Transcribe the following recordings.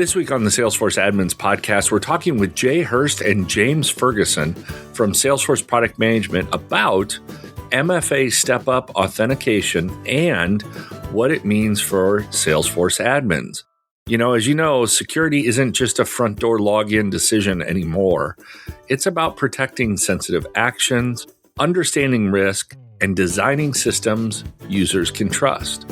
This week on the Salesforce Admins podcast, we're talking with Jay Hurst and James Ferguson from Salesforce Product Management about MFA step-up authentication and what it means for Salesforce admins. As you know, security isn't just a front door login decision anymore. It's about protecting sensitive actions, understanding risk, and designing systems users can trust.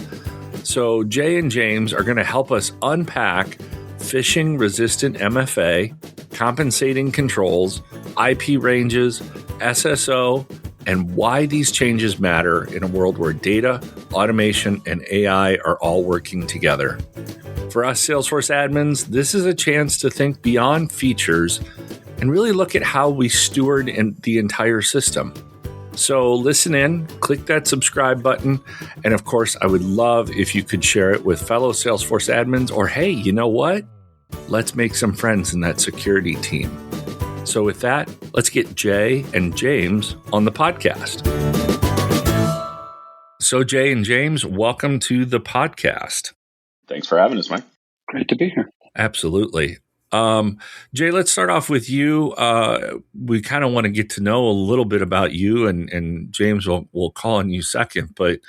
So Jay and James are going to help us unpack phishing-resistant MFA, compensating controls, IP ranges, SSO, and why these changes matter in a world where data, automation, and AI are all working together. For us Salesforce admins, this is a chance to think beyond features and really look at how we steward the entire system. So listen in, click that subscribe button, and of course, I would love if you could share it with fellow Salesforce admins, or hey, you know what? Let's make some friends in that security team. So with that, let's get Jay and James on the podcast. So Jay and James, welcome to the podcast. Thanks for having us, Mike. Great to be here. Absolutely. Jay, let's start off with you. We kind of want to get to know a little bit about you, and James will call on you second. But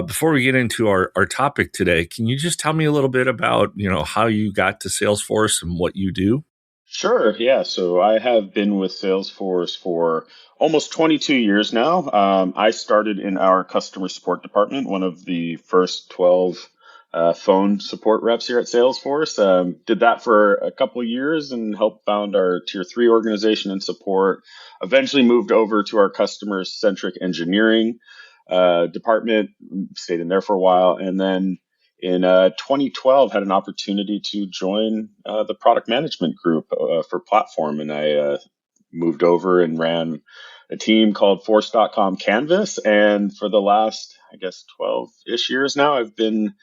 before we get into our topic today, can you just tell me a little bit about how you got to Salesforce and what you do? Sure. Yeah. So I have been with Salesforce for almost 22 years now. I started in our customer support department, one of the first 12 phone support reps here at Salesforce. Did that for a couple of years and helped found our tier 3 organization in support. Eventually moved over to our customer-centric engineering department, stayed in there for a while. And then in 2012, had an opportunity to join the product management group for platform. And I moved over and ran a team called Force.com Canvas. And for the last, 12-ish years now, I've been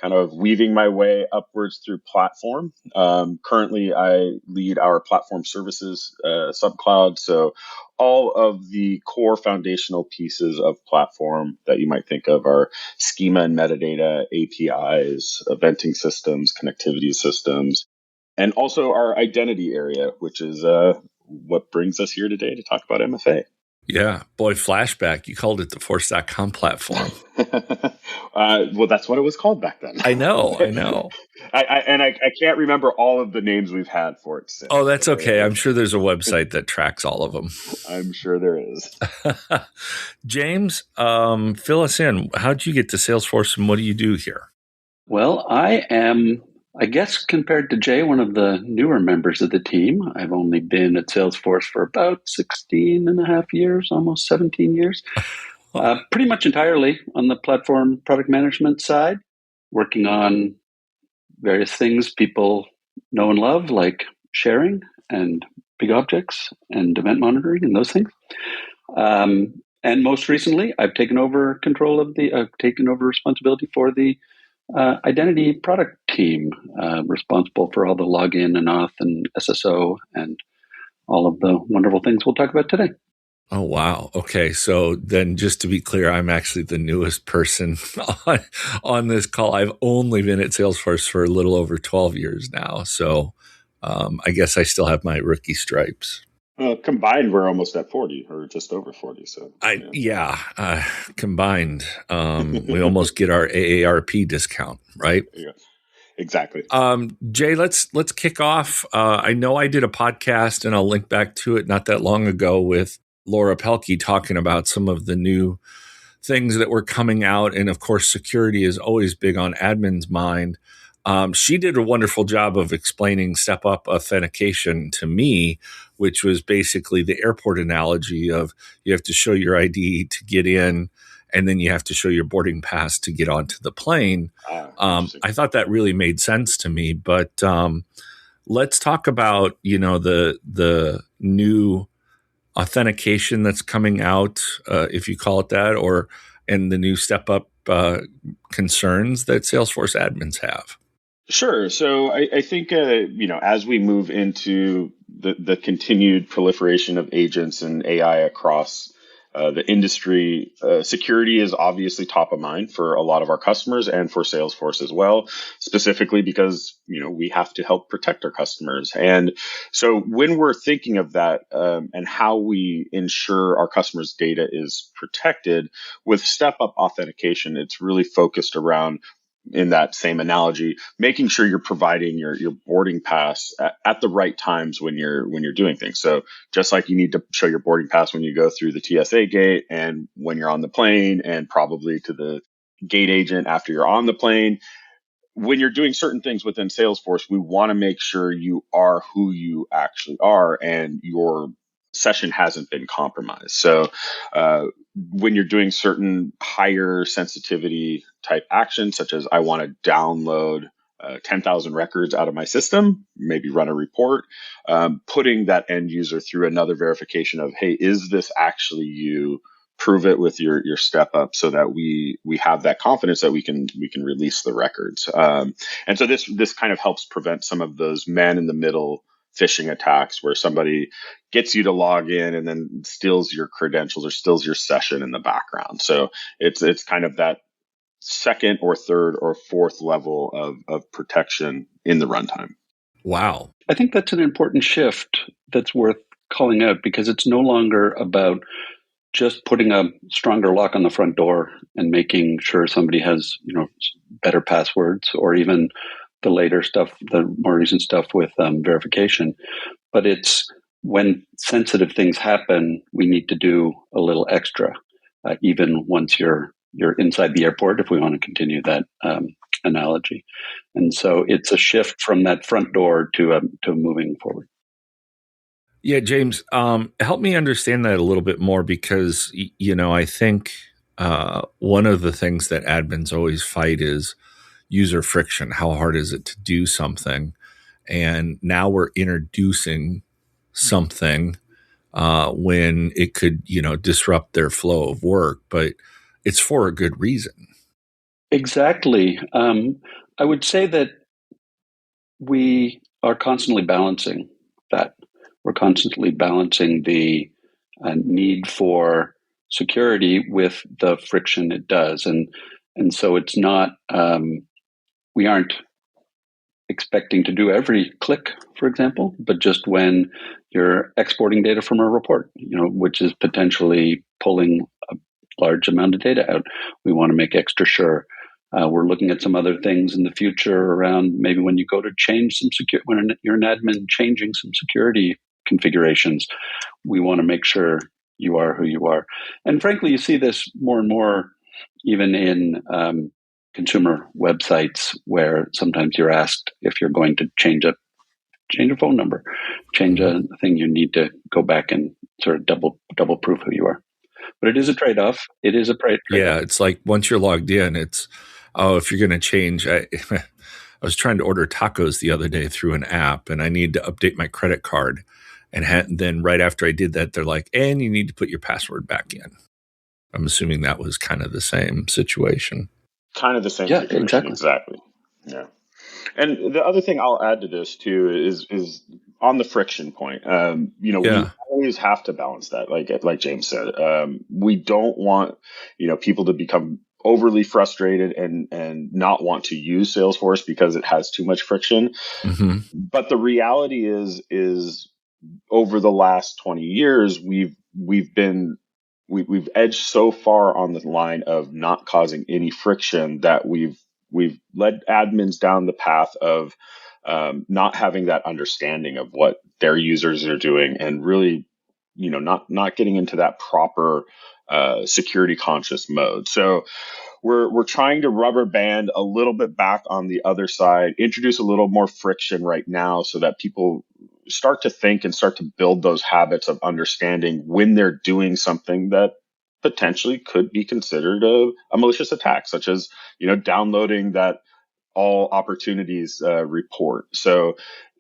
kind of weaving my way upwards through platform. Currently, I lead our platform services subcloud. So all of the core foundational pieces of platform that you might think of are schema and metadata, APIs, eventing systems, connectivity systems, and also our identity area, which is what brings us here today to talk about MFA. Yeah, boy, flashback. You called it the Force.com platform. Well, that's what it was called back then. I know. I can't remember all of the names we've had for it since. Oh, that's okay. I'm sure there's a website that tracks all of them. I'm sure there is. James, fill us in. How did you get to Salesforce and what do you do here? Well, I am, compared to Jay, one of the newer members of the team. I've only been at Salesforce for about 16 and a half years, almost 17 years. Pretty much entirely on the platform product management side, working on various things people know and love, like sharing and big objects and event monitoring and those things. And most recently, I've taken over responsibility for the identity product team, responsible for all the login and auth and SSO and all of the wonderful things we'll talk about today. Oh, wow. Okay. So then just to be clear, I'm actually the newest person on this call. I've only been at Salesforce for a little over 12 years now. So I guess I still have my rookie stripes. Combined, we're almost at 40 or just over 40. So combined, we almost get our AARP discount, right? Yeah, exactly. Jay, let's kick off. I know I did a podcast, and I'll link back to it not that long ago with Laura Pelkey talking about some of the new things that were coming out. And of course, security is always big on admin's mind. She did a wonderful job of explaining step-up authentication to me, which was basically the airport analogy of you have to show your ID to get in, and then you have to show your boarding pass to get onto the plane. I thought that really made sense to me. But let's talk about the new authentication that's coming out, if you call it that, and the new step-up concerns that Salesforce admins have. Sure. So I think, as we move into the continued proliferation of agents and AI across the industry. Security is obviously top of mind for a lot of our customers and for Salesforce as well, specifically because, we have to help protect our customers. And so when we're thinking of that and how we ensure our customers' data is protected with step-up authentication, it's really focused around, in that same analogy, making sure you're providing your boarding pass at the right times when you're doing things. So just like you need to show your boarding pass when you go through the TSA gate and when you're on the plane, and probably to the gate agent after you're on the plane, when you're doing certain things within Salesforce, we want to make sure you are who you actually are and your session hasn't been compromised. So when you're doing certain higher sensitivity type actions, such as I want to download 10,000 records out of my system, maybe run a report, putting that end user through another verification of, hey, is this actually you? Prove it with your step up so that we have that confidence that we can release the records. And so this kind of helps prevent some of those man in the middle phishing attacks where somebody gets you to log in and then steals your credentials or steals your session in the background. So it's kind of that second or third or fourth level of protection in the runtime. Wow. I think that's an important shift that's worth calling out, because it's no longer about just putting a stronger lock on the front door and making sure somebody has, better passwords, or even the later stuff, the more recent stuff with verification. But it's when sensitive things happen, we need to do a little extra, even once you're inside the airport, if we want to continue that analogy. And so it's a shift from that front door to moving forward. Yeah, James, help me understand that a little bit more, because, I think one of the things that admins always fight is user friction. How hard is it to do something? And now we're introducing something when it could, disrupt their flow of work, but it's for a good reason. Exactly. I would say that we are constantly balancing that. We're constantly balancing the need for security with the friction it does, and so it's not. We aren't expecting to do every click, for example, but just when you're exporting data from a report, which is potentially pulling a large amount of data out, we want to make extra sure. We're looking at some other things in the future around maybe when you go to change some security, when you're an admin changing some security configurations, we want to make sure you are who you are. And frankly, you see this more and more even in consumer websites, where sometimes you're asked if you're going to change a phone number, change a thing, you need to go back and sort of double proof who you are. But it is a trade-off. It is a trade-off. Yeah, it's like once you're logged in, it's, if you're going to change, I was trying to order tacos the other day through an app, and I need to update my credit card. And then right after I did that, they're like, and you need to put your password back in. I'm assuming that was kind of the same situation. Kind of the same Yeah, situation. Exactly. Yeah. And the other thing I'll add to this too is on the friction point. We always have to balance that. Like James said, we don't want, people to become overly frustrated and not want to use Salesforce because it has too much friction. Mm-hmm. But the reality is over the last 20 years, we've edged so far on the line of not causing any friction that we've led admins down the path of not having that understanding of what their users are doing, and really, not getting into that proper security conscious mode. So we're trying to rubber band a little bit back on the other side, introduce a little more friction right now so that people start to think and start to build those habits of understanding when they're doing something that potentially could be considered a malicious attack, such as, downloading that all opportunities report. So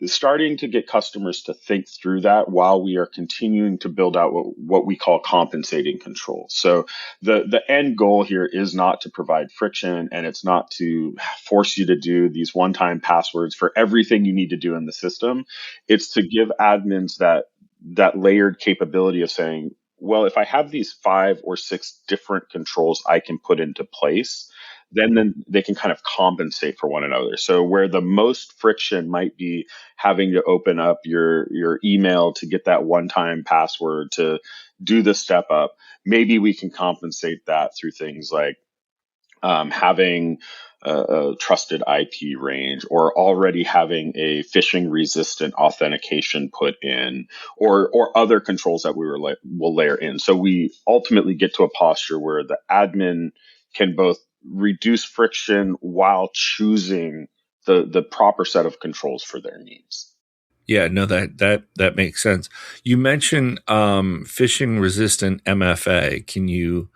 starting to get customers to think through that while we are continuing to build out what we call compensating controls. So the end goal here is not to provide friction, and it's not to force you to do these one-time passwords for everything you need to do in the system. It's to give admins that layered capability of saying, well, if I have these 5 or 6 different controls I can put into place, then they can kind of compensate for one another. So where the most friction might be having to open up your email to get that one-time password to do the step up, maybe we can compensate that through things like having a trusted IP range, or already having a phishing-resistant authentication put in, or other controls that will layer in. So we ultimately get to a posture where the admin can both reduce friction while choosing the proper set of controls for their needs. Yeah, no, that makes sense. You mentioned phishing resistant MFA. Can you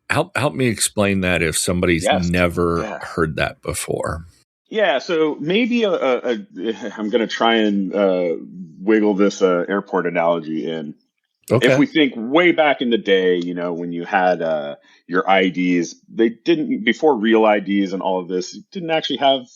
help me explain that if somebody's Yes. never Yeah. heard that before? Yeah, so maybe I'm going to try and wiggle this airport analogy in. If Okay. we think way back in the day, when you had your IDs, they didn't, before real IDs and all of this, didn't actually have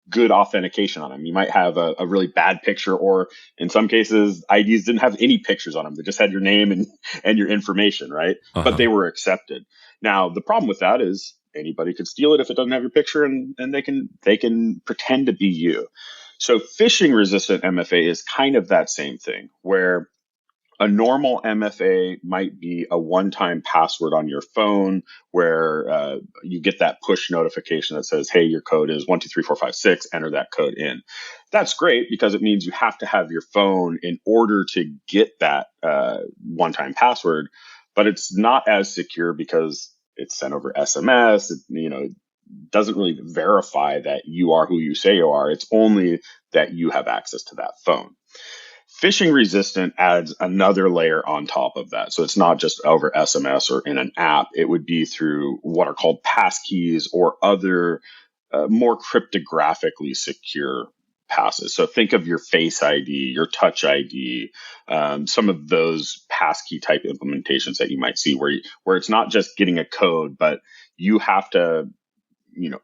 good authentication on them. You might have a really bad picture, or in some cases, IDs didn't have any pictures on them. They just had your name and your information, right? But Uh-huh. they were accepted. Now, the problem with that is anybody could steal it if it doesn't have your picture, and they can pretend to be you. So phishing resistant MFA is kind of that same thing, where a normal MFA might be a one-time password on your phone where you get that push notification that says, hey, your code is 123456, enter that code in. That's great because it means you have to have your phone in order to get that one-time password, but it's not as secure because it's sent over SMS. It doesn't really verify that you are who you say you are. It's only that you have access to that phone. Phishing resistant adds another layer on top of that. So it's not just over SMS or in an app. It would be through what are called passkeys or other more cryptographically secure passes. So think of your Face ID, your Touch ID, some of those passkey type implementations that you might see where it's not just getting a code, but you have to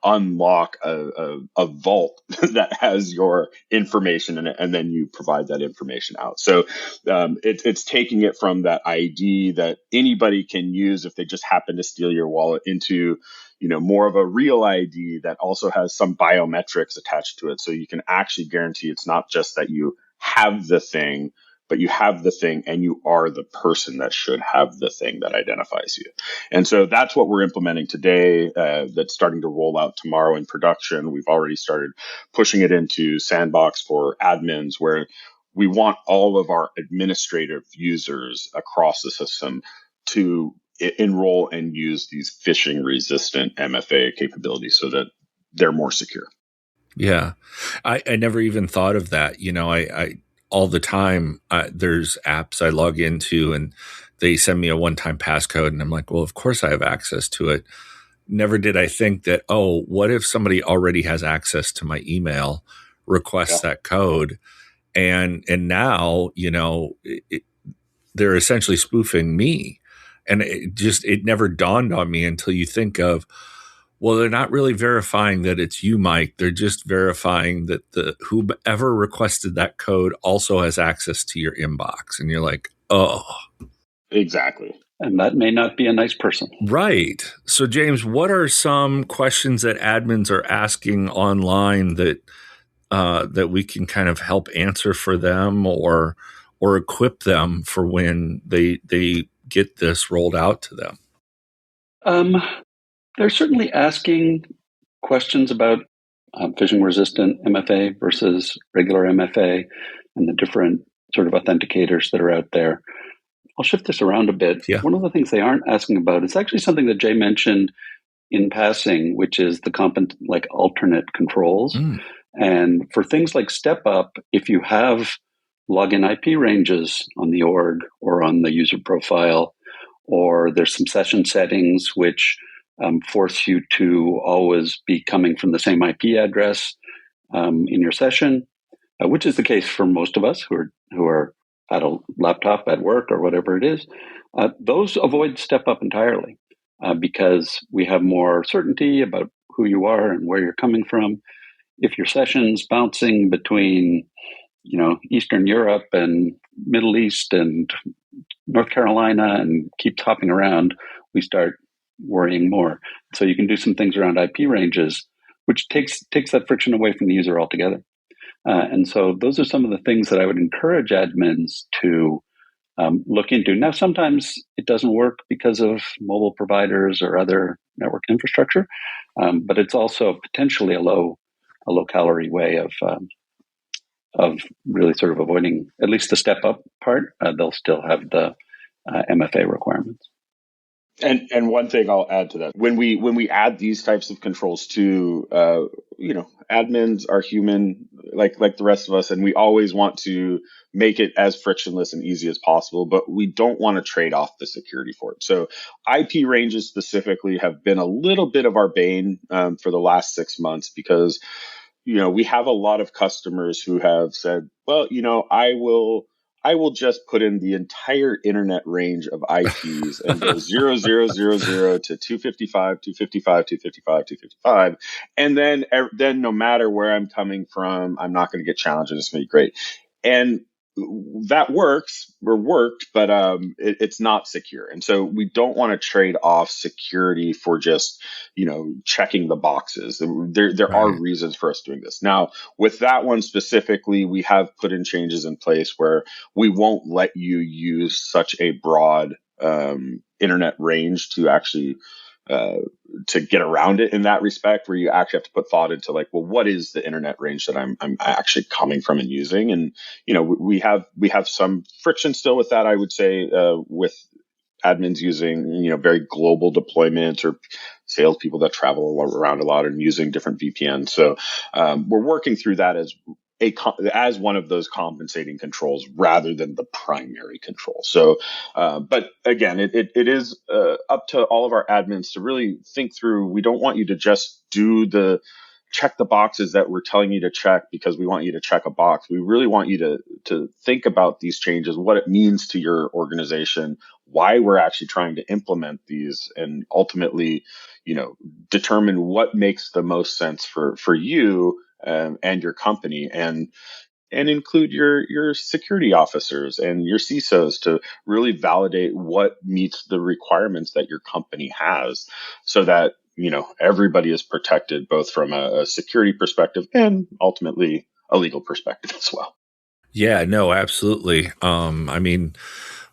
unlock a vault that has your information in it, and then you provide that information out. So it's taking it from that ID that anybody can use if they just happen to steal your wallet into more of a real ID that also has some biometrics attached to it. So you can actually guarantee it's not just that you have the thing, but you have the thing and you are the person that should have the thing that identifies you. And so that's what we're implementing today. That's starting to roll out tomorrow in production. We've already started pushing it into Sandbox for admins, where we want all of our administrative users across the system to enroll and use these phishing resistant MFA capabilities so that they're more secure. Yeah. I never even thought of that. I all the time, there's apps I log into and they send me a one-time passcode and I'm like, well, of course I have access to it. Never did I think that, oh, what if somebody already has access to my email, requests that code, and now, they're essentially spoofing me. And it never dawned on me until you think of, well, they're not really verifying that it's you, Mike. They're just verifying that whoever requested that code also has access to your inbox. And you're like, oh. Exactly. And that may not be a nice person. Right. So, James, what are some questions that admins are asking online that we can kind of help answer for them or equip them for when they get this rolled out to them? They're certainly asking questions about phishing-resistant MFA versus regular MFA and the different sort of authenticators that are out there. I'll shift this around a bit. Yeah. One of the things they aren't asking about is actually something that Jay mentioned in passing, which is the alternate controls. And for things like Step Up, if you have login IP ranges on the org or on the user profile, or there's some session settings which force you to always be coming from the same IP address in your session, which is the case for most of us who are at a laptop at work or whatever it is. Those avoid Step Up entirely because we have more certainty about who you are and where you're coming from. If your session's bouncing between Eastern Europe and Middle East and North Carolina and keeps hopping around, we start worrying more. So you can do some things around IP ranges, which takes that friction away from the user altogether. And so those are some of the things that I would encourage admins to look into. Now, sometimes it doesn't work because of mobile providers or other network infrastructure, but it's also potentially a low calorie way of really sort of avoiding at least the step up part. They'll still have the MFA requirements. And one thing I'll add to that, when we add these types of controls to, admins are human like the rest of us, and we always want to make it as frictionless and easy as possible, but we don't want to trade off the security for it. So IP ranges specifically have been a little bit of our bane for the last 6 months, because we have a lot of customers who have said, well, I will just put in the entire internet range of IPs and go 0000 to 255, 255, 255, 255. And then no matter where I'm coming from, I'm not going to get challenged, and it's going to be great. And that worked, but it's not secure. And so we don't want to trade off security for just, checking the boxes. There are reasons for us doing this. Now, with that one specifically, we have put in changes in place where we won't let you use such a broad internet range to actually to get around it in that respect, where you actually have to put thought into like, well, what is the internet range that I'm actually coming from and using? And, we have some friction still with that, I would say, with admins using, very global deployments or salespeople that travel around a lot and using different VPNs. So we're working through that as one of those compensating controls rather than the primary control. So, but again, it is up to all of our admins to really think through. We don't want you to just check the boxes that we're telling you to check because we want you to check a box. We really want you to think about these changes, what it means to your organization, why we're actually trying to implement these, and ultimately, determine what makes the most sense for you and your company, and include your security officers and your CISOs to really validate what meets the requirements that your company has, so that everybody is protected, both from a security perspective and ultimately a legal perspective as well. Yeah, no, absolutely.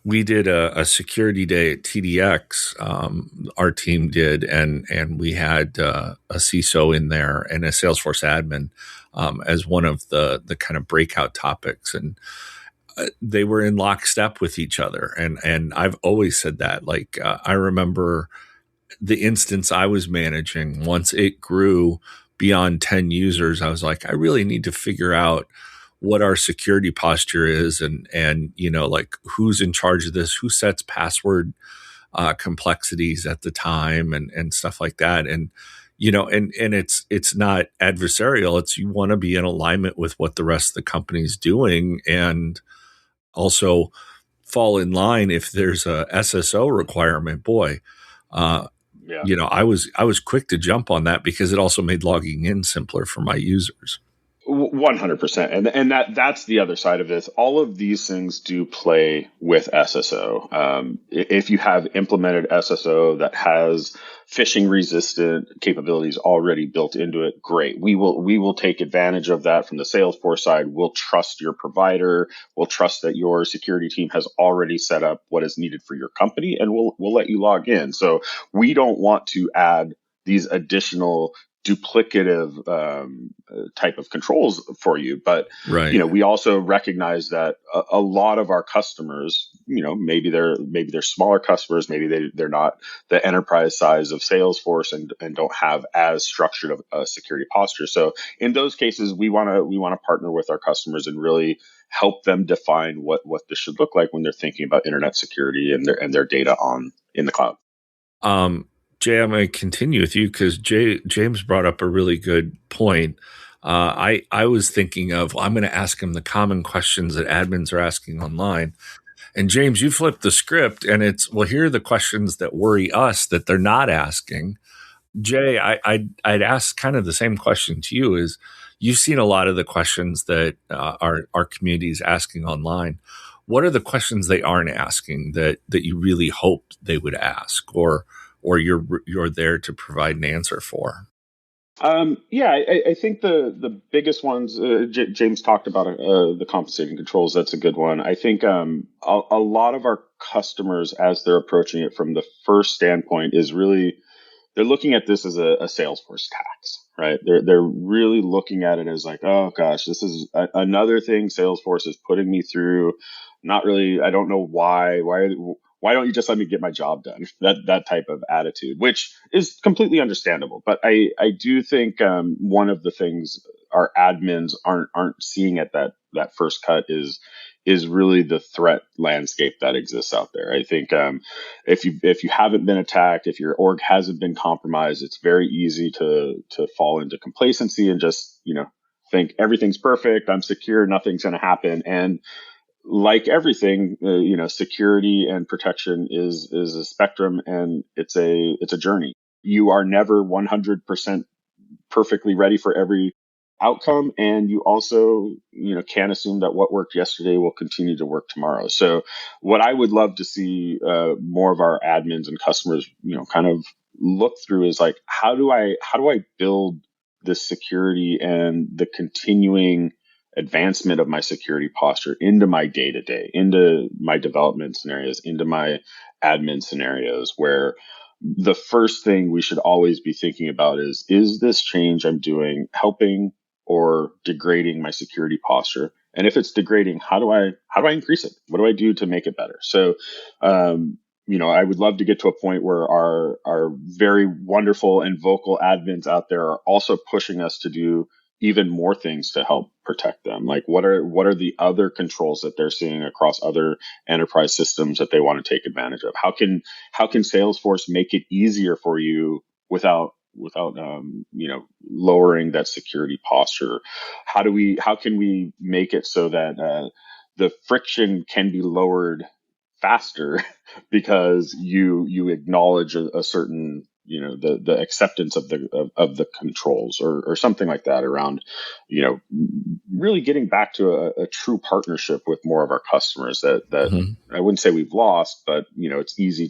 We did a security day at TDX. Our team did, and we had a CISO in there and a Salesforce admin as one of the kind of breakout topics, and they were in lockstep with each other. And I've always said that. Like I remember the instance I was managing, once it grew beyond 10 users, I was like, I really need to figure out what our security posture is, and like who's in charge of this, who sets password complexities at the time, and stuff like that. And and it's not adversarial. It's, you want to be in alignment with what the rest of the company's doing, and also fall in line if there's a SSO requirement. Boy, I was quick to jump on that because it also made logging in simpler for my users. 100%. And that's the other side of this. All of these things do play with SSO. If you have implemented SSO that has phishing resistant capabilities already built into it, great. We will take advantage of that from the Salesforce side. We'll trust your provider. We'll trust that your security team has already set up what is needed for your company, and we'll let you log in. So we don't want to add these additional duplicative type of controls for you, but we also recognize that a lot of our customers, maybe they're smaller customers, maybe they're not the enterprise size of Salesforce and don't have as structured of a security posture. So in those cases, we want to partner with our customers and really help them define what this should look like when they're thinking about internet security and their data in the cloud. Jay, I'm going to continue with you because James brought up a really good point. I was thinking of, I'm going to ask him the common questions that admins are asking online. And James, you flipped the script, and it's, well, here are the questions that worry us that they're not asking. Jay, I'd ask kind of the same question to you. Is you've seen a lot of the questions that our community is asking online. what are the questions they aren't asking that you really hoped they would ask, or you're there to provide an answer for? I think the biggest ones, James talked about the compensating controls. That's a good one. I think a lot of our customers, as they're approaching it from the first standpoint, is really they're looking at this as a Salesforce tax, right? They're really looking at it as like, oh gosh, this is another thing Salesforce is putting me through. Not really. I don't know why. Why don't you just let me get my job done? That type of attitude, which is completely understandable. But I do think one of the things our admins aren't seeing at that first cut is really the threat landscape that exists out there. I think if you haven't been attacked, if your org hasn't been compromised, it's very easy to fall into complacency and just think everything's perfect, I'm secure, nothing's going to happen. And like everything, security and protection is a spectrum, and it's a journey. You are never 100% perfectly ready for every outcome, and you also can't assume that what worked yesterday will continue to work tomorrow. So what I would love to see more of our admins and customers kind of look through is like, how do I build this security and the continuing advancement of my security posture into my day-to-day, into my development scenarios, into my admin scenarios, where the first thing we should always be thinking about is this change I'm doing helping or degrading my security posture? And if it's degrading, how do I increase it? What do I do to make it better? So, I would love to get to a point where our very wonderful and vocal admins out there are also pushing us to do even more things to help protect them. Like what are the other controls that they're seeing across other enterprise systems that they want to take advantage of? How can Salesforce make it easier for you without lowering that security posture? How can we make it so that the friction can be lowered faster because you acknowledge a certain the acceptance of the controls or something like that around really getting back to a true partnership with more of our customers that Mm-hmm. I wouldn't say we've lost, but it's easy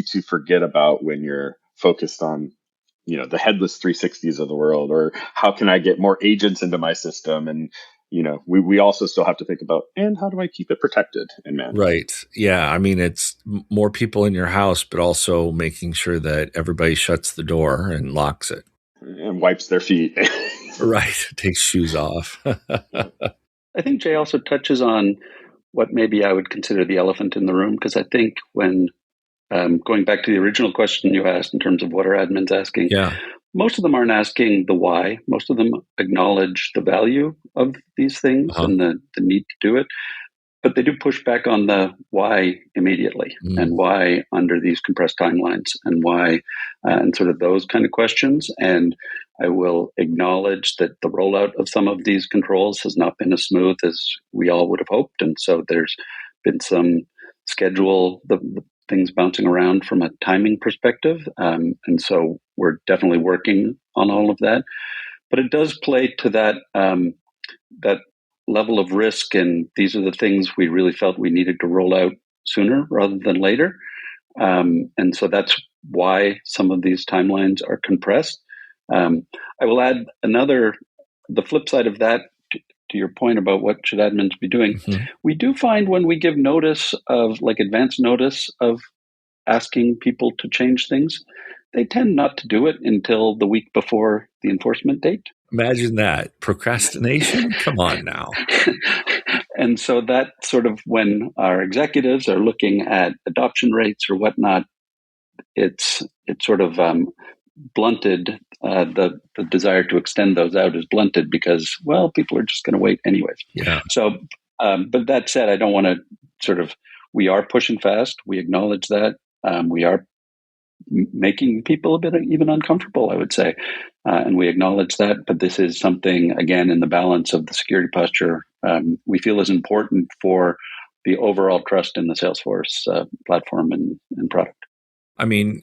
to forget about when you're focused on the headless 360s of the world, or how can I get more agents into my system? And we also still have to think about, and how do I keep it protected and managed? Right. Yeah. I mean, it's more people in your house, but also making sure that everybody shuts the door and locks it. And wipes their feet. Right. Takes shoes off. I think Jay also touches on what maybe I would consider the elephant in the room, because I think when going back to the original question you asked in terms of what are admins asking, Yeah. most of them aren't asking the why. Most of them acknowledge the value of these things and the need to do it. But they do push back on the why immediately, and why under these compressed timelines, and why, and sort of those kind of questions. And I will acknowledge that the rollout of some of these controls has not been as smooth as we all would have hoped. And so there's been some schedule, the things bouncing around from a timing perspective. And so we're definitely working on all of that. But it does play to that, that level of risk, and these are the things we really felt we needed to roll out sooner rather than later. And so that's why some of these timelines are compressed. I will add the flip side of that to your point about what should admins be doing. Mm-hmm. We do find when we give notice of, like, advance notice of asking people to change things, they tend not to do it until the week before the enforcement date. Imagine that. Procrastination? Come on now. And so that sort of, when our executives are looking at adoption rates or whatnot, it's sort of blunted. The desire to extend those out is blunted because, well, people are just going to wait anyways. Yeah. So, but that said, I don't want to sort of, we are pushing fast. We acknowledge that. We are making people a bit even uncomfortable, I would say. And we acknowledge that. But this is something, again, in the balance of the security posture, we feel is important for the overall trust in the Salesforce platform and product. I mean,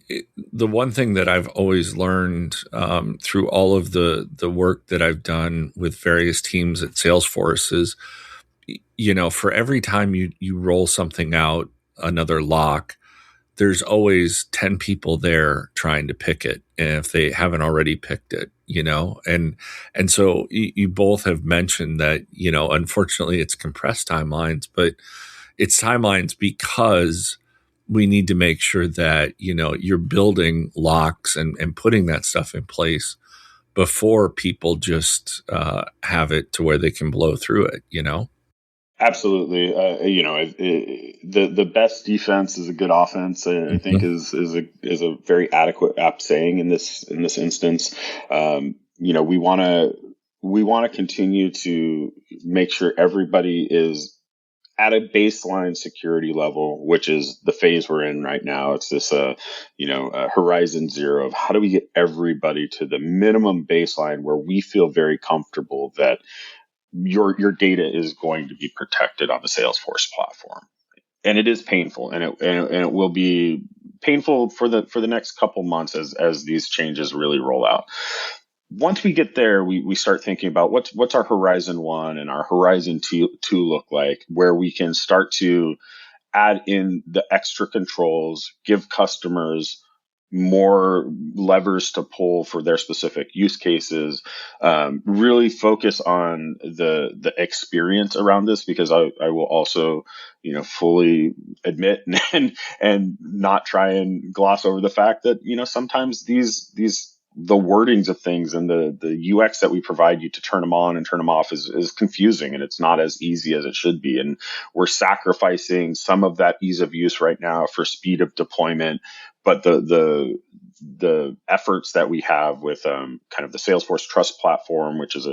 the one thing that I've always learned through all of the work that I've done with various teams at Salesforce is for every time you roll something out, another lock, there's always 10 people there trying to pick it. And if they haven't already picked it, and so you both have mentioned that, unfortunately it's compressed timelines, but it's timelines because we need to make sure that, you're building locks and putting that stuff in place before people just have it to where they can blow through it. Absolutely. The best defense is a good offense. I think Mhm. is a very apt saying in this instance. We want to continue to make sure everybody is at a baseline security level, which is the phase we're in right now. It's this, horizon zero of how do we get everybody to the minimum baseline where we feel very comfortable that your data is going to be protected on the Salesforce platform. And it is painful, and it will be painful for the next couple months as these changes really roll out. Once we get there, we start thinking about what's our horizon one and our horizon two look like, where we can start to add in the extra controls, give customers more levers to pull for their specific use cases, really focus on the experience around this, because I will also, fully admit and not try and gloss over the fact that, sometimes these the wordings of things and the UX that we provide you to turn them on and turn them off is confusing, and it's not as easy as it should be. And we're sacrificing some of that ease of use right now for speed of deployment. But the efforts that we have with kind of the Salesforce Trust Platform, which is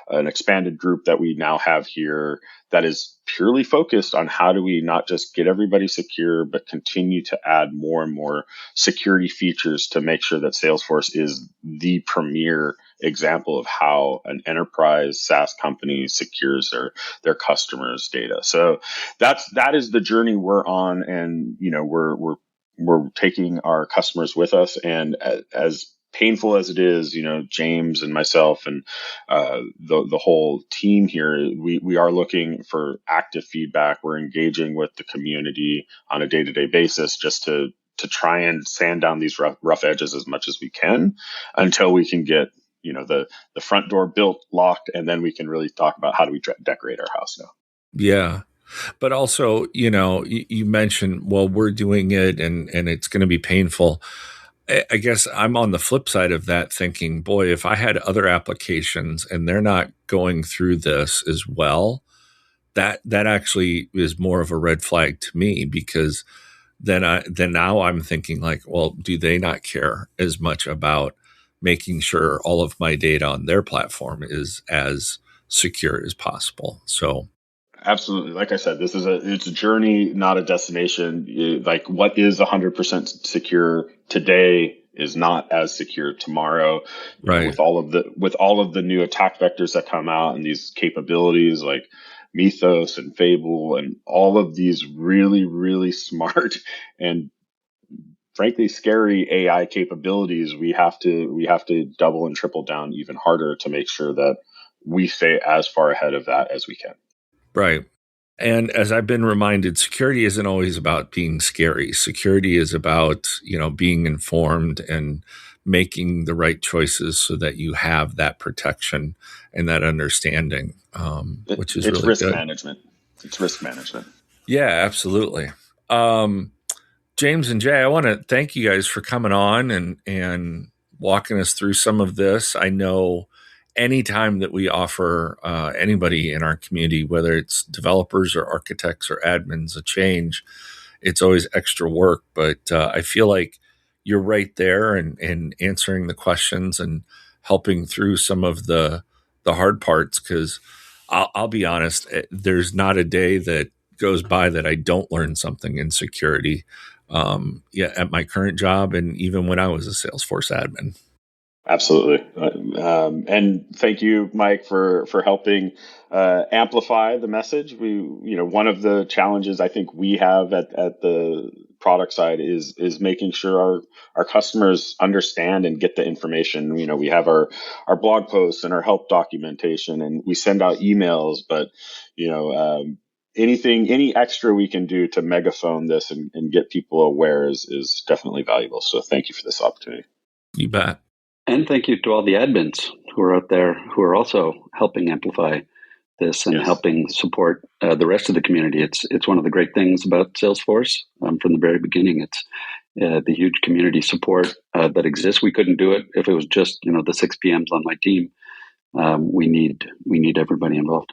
an expanded group that we now have here that is purely focused on how do we not just get everybody secure, but continue to add more and more security features to make sure that Salesforce is the premier example of how an enterprise SaaS company secures their customers' data. So that is the journey we're on, and we're taking our customers with us. And as painful as it is, James and myself and the whole team here, we are looking for active feedback. We're engaging with the community on a day-to-day basis just to try and sand down these rough edges as much as we can until we can get the front door built, locked, and then we can really talk about how do we decorate our house now. Yeah. But also, you mentioned, well, we're doing it and it's going to be painful. I guess I'm on the flip side of that thinking, boy, if I had other applications and they're not going through this as well, that actually is more of a red flag to me, because then now I'm thinking like, well, do they not care as much about making sure all of my data on their platform is as secure as possible? So Absolutely. Like I said, it's a journey, not a destination. Like what is 100% secure today is not as secure tomorrow. right. With all of the new attack vectors that come out and these capabilities like Mythos and Fable and all of these really, really smart and frankly scary AI capabilities, we have to double and triple down even harder to make sure that we stay as far ahead of that as we can. Right. And as I've been reminded, security isn't always about being scary. Security is about, being informed and making the right choices so that you have that protection and that understanding, which is It's really risk good. management. It's risk management. Yeah, absolutely. James and Jay, I want to thank you guys for coming on and walking us through some of this. I know anytime that we offer anybody in our community, whether it's developers or architects or admins, a change, it's always extra work. But I feel like you're right there and answering the questions and helping through some of the hard parts. Because I'll be honest, there's not a day that goes by that I don't learn something in security. At my current job, and even when I was a Salesforce admin. Absolutely. And thank you, Mike, for helping amplify the message. One of the challenges I think we have at the product side is making sure our customers understand and get the information. We have our blog posts and our help documentation, and we send out emails, but any extra we can do to megaphone this and get people aware is definitely valuable. So thank you for this opportunity. You bet. And thank you to all the admins who are out there who are also helping amplify this and helping support the rest of the community. It's one of the great things about Salesforce from the very beginning. It's the huge community support that exists. We couldn't do it if it was just the 6 PMs on my team. We need everybody involved.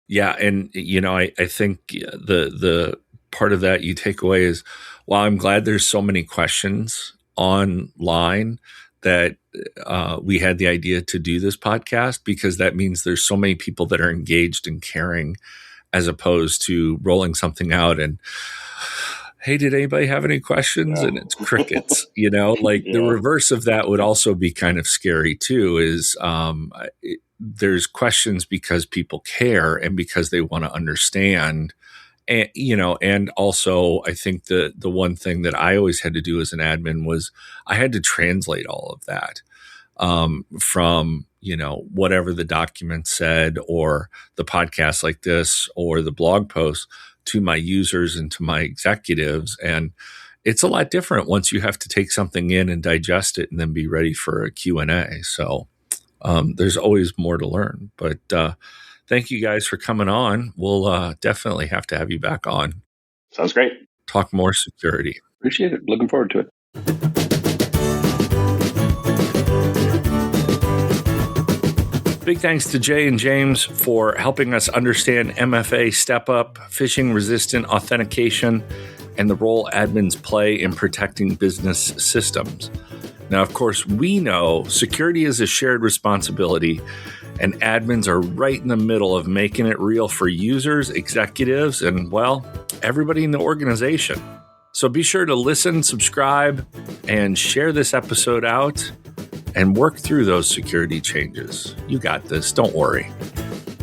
Yeah, and I think the part of that you take away is, well, I'm glad there's so many questions online that we had the idea to do this podcast, because that means there's so many people that are engaged and caring, as opposed to rolling something out and, hey, did anybody have any questions? And it's crickets, the reverse of that would also be kind of scary too, is there's questions because people care and because they want to understand. And, and also I think the one thing that I always had to do as an admin was I had to translate all of that from, whatever the document said, or the podcast like this, or the blog post, to my users and to my executives. And it's a lot different once you have to take something in and digest it and then be ready for a Q&A. So there's always more to learn. But thank you guys for coming on. We'll definitely have to have you back on. Sounds great. Talk more security. Appreciate it. Looking forward to it. Big thanks to Jay and James for helping us understand MFA step-up, phishing-resistant authentication, and the role admins play in protecting business systems. Now, of course, we know security is a shared responsibility, and admins are right in the middle of making it real for users, executives, and, well, everybody in the organization. So be sure to listen, subscribe, and share this episode out, and work through those security changes. You got this. Don't worry.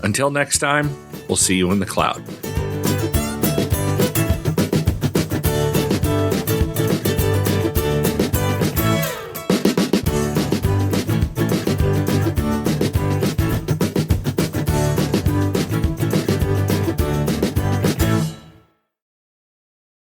Until next time, we'll see you in the cloud.